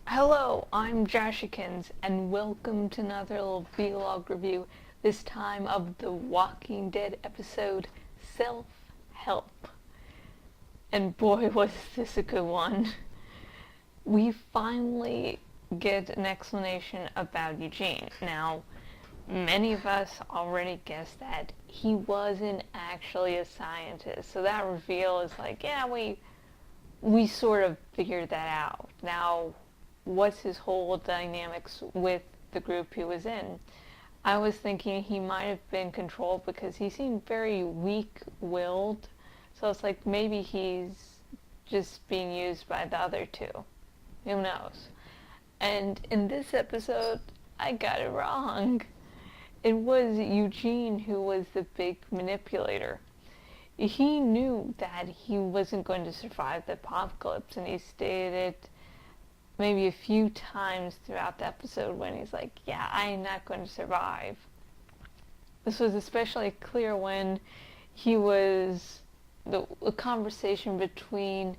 Hello, I'm jashykins, and welcome to another little vlog review, this time of the Walking Dead episode, Self-Help. And boy, was this a good one. We finally get an explanation about Eugene. Now, many of us already guessed that he wasn't actually a scientist, so that reveal is like, yeah, we sort of figured that out. Now, what's his whole dynamics with the group he was in? I was thinking he might have been controlled because he seemed very weak-willed. So it's like maybe he's just being used by the other two. Who knows? And in this episode, I got it wrong. It was Eugene who was the big manipulator. He knew that he wasn't going to survive the apocalypse, and he stated it maybe a few times throughout the episode when he's like, yeah, I'm not going to survive. This was especially clear when he was, the conversation between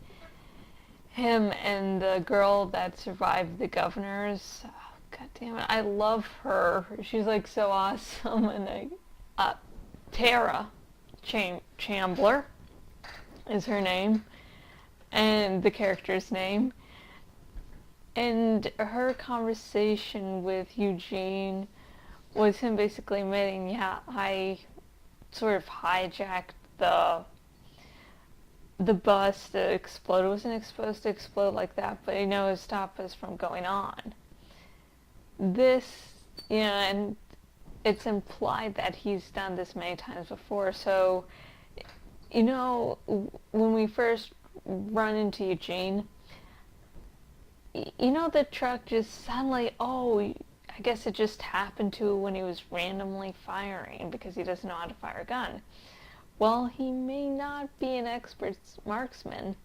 him and the girl that survived the governors. Oh, God damn it, I love her. She's like so awesome. And Tara Chambler is her name, and the character's name. And her conversation with Eugene was him basically admitting, yeah, I sort of hijacked the bus that exploded. It wasn't supposed to explode like that, but it would stop us from going on. This, and it's implied that he's done this many times before. So, when we first run into Eugene, the truck just suddenly, I guess it just happened to when he was randomly firing because he doesn't know how to fire a gun. Well, he may not be an expert marksman.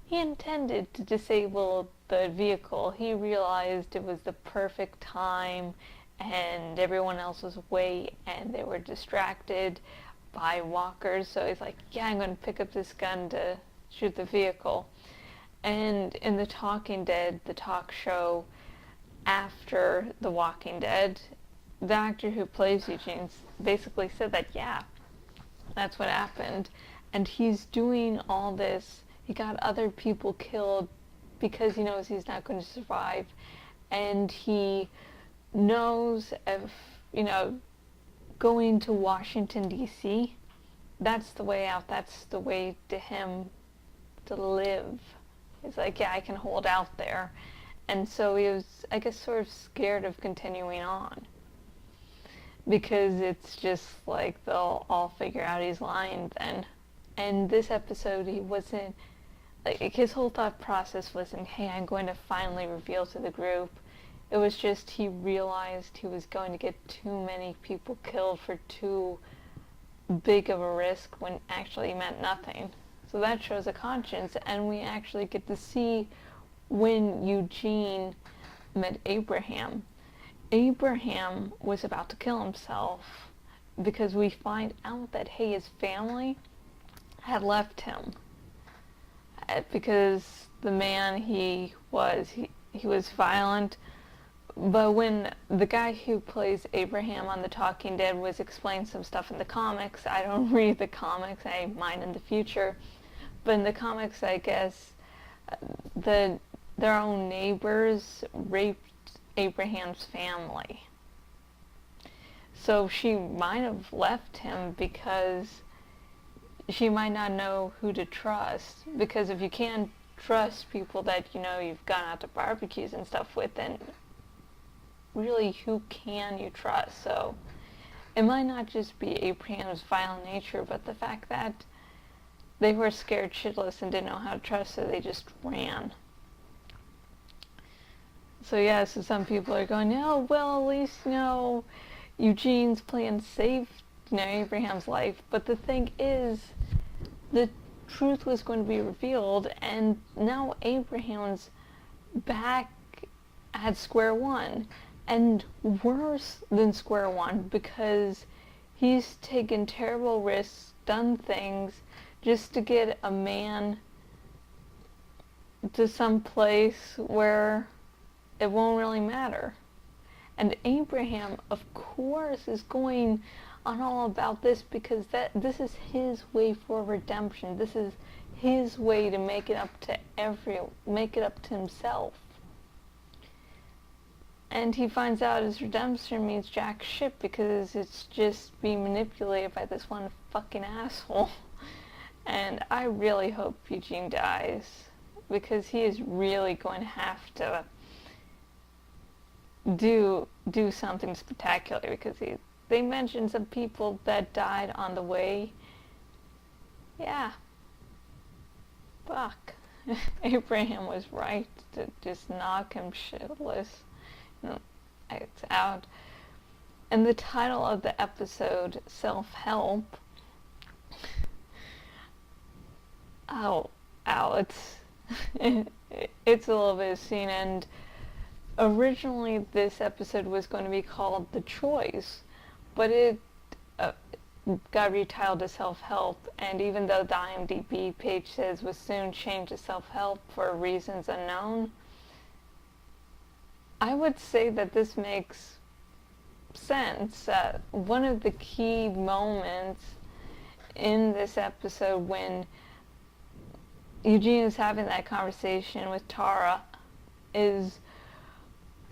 He intended to disable the vehicle. He realized it was the perfect time and everyone else was away and they were distracted by walkers. So he's like, yeah, I'm going to pick up this gun to shoot the vehicle. And in The Talking Dead, the talk show after The Walking Dead, the actor who plays Eugene basically said that, yeah, that's what happened. And he's doing all this. He got other people killed because he knows he's not going to survive. And he knows if, going to Washington, D.C., that's the way out. That's the way to him to live. He's like, yeah, I can hold out there. And so he was, I guess, sort of scared of continuing on. Because it's just like they'll all figure out he's lying then. And this episode, he wasn't, like, his whole thought process wasn't, hey, I'm going to finally reveal to the group. It was just he realized he was going to get too many people killed for too big of a risk when actually he meant nothing. So that shows a conscience, and we actually get to see when Eugene met Abraham. Abraham was about to kill himself because we find out that, hey, his family had left him because the man he was violent. But when the guy who plays Abraham on The Talking Dead was explaining some stuff in the comics, I don't read the comics, I might in the future, but in the comics, I guess, their own neighbors raped Abraham's family. So she might have left him because she might not know who to trust. Because if you can't trust people that you've gone out to barbecues and stuff with, then really who can you trust? So it might not just be Abraham's violent nature, but the fact that they were scared shitless and didn't know how to trust, so they just ran. So yeah, so some people are going, oh, well, at least, Eugene's plan saved, Abraham's life. But the thing is, the truth was going to be revealed, and now Abraham's back at square one. And worse than square one, because he's taken terrible risks, done things, just to get a man to some place where it won't really matter. And Abraham, of course, is going on all about this because this is his way for redemption. This is his way to make it up to himself. And he finds out his redemption means jack shit because it's just being manipulated by this one fucking asshole. And I really hope Eugene dies because he is really going to have to do something spectacular because they mentioned some people that died on the way. Yeah. Fuck. Abraham was right to just knock him shitless. It's out. And the title of the episode, Self-Help. It's it's a little bit obscene. And originally this episode was going to be called The Choice, but it got retitled to Self-Help, and even though the IMDb page says was soon changed to Self-Help for reasons unknown, I would say that this makes sense. One of the key moments in this episode when Eugene is having that conversation with Tara is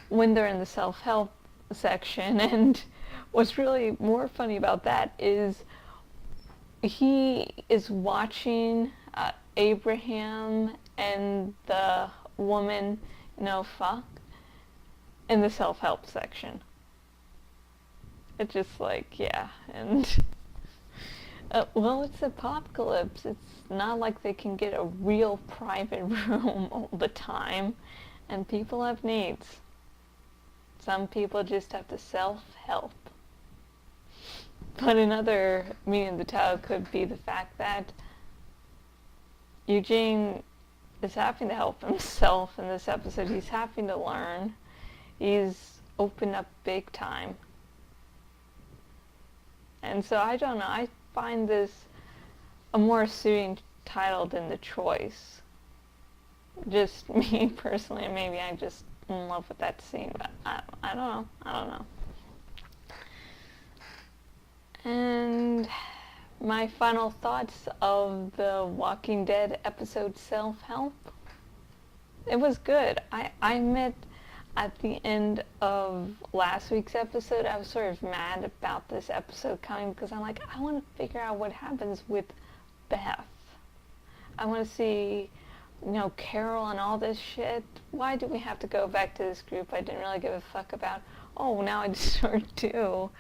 when they're in the self-help section, and what's really more funny about that is he is watching Abraham and the woman, fuck, in the self-help section. It's just like, yeah, and well, it's apocalypse. It's not like they can get a real private room all the time, and people have needs. Some people just have to self-help. But another meaning of the title could be the fact that Eugene is having to help himself in this episode. He's having to learn. He's opened up big time. And so I don't know, I find this a more suiting title than The Choice. Just me personally, maybe I'm just in love with that scene, but I don't know. And my final thoughts of the Walking Dead episode Self-Help. It was good. I admit at the end of last week's episode, I was sort of mad about this episode coming because I'm like, I want to figure out what happens with Beth. I want to see, Carol and all this shit. Why do we have to go back to this group I didn't really give a fuck about? Oh, now I just sort of do.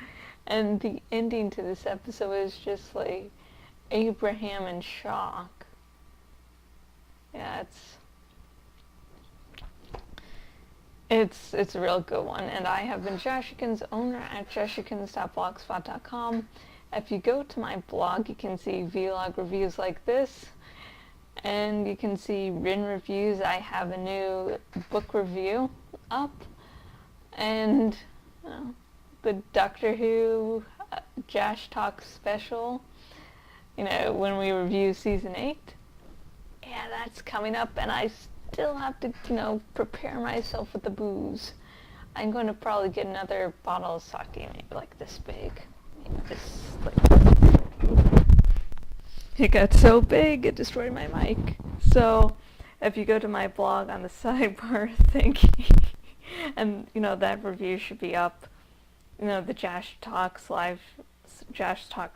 And the ending to this episode is just like Abraham in shock. Yeah, it's a real good one. And I have been Jashykins, owner at jashykins.blogspot.com. If you go to my blog, you can see vlog reviews like this, and you can see written reviews. I have a new book review up, and the Doctor Who Josh Talk special, when we review season 8. Yeah, that's coming up, and I still have to, prepare myself with the booze. I'm going to probably get another bottle of sake, maybe like this big. It got so big, it destroyed my mic. So, if you go to my blog on the sidebar thingy, and, that review should be up. The Josh Talk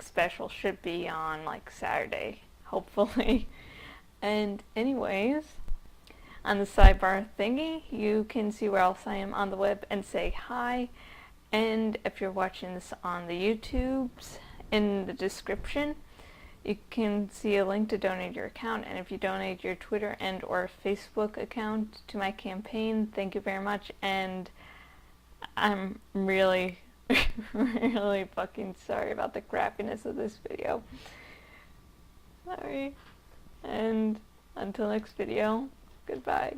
special should be on, Saturday, hopefully. And anyways, on the sidebar thingy, you can see where else I am on the web and say hi. And if you're watching this on the YouTubes, in the description, you can see a link to donate your account. And if you donate your Twitter and or Facebook account to my campaign, thank you very much. And I'm really, really fucking sorry about the crappiness of this video. Sorry. And until next video, goodbye.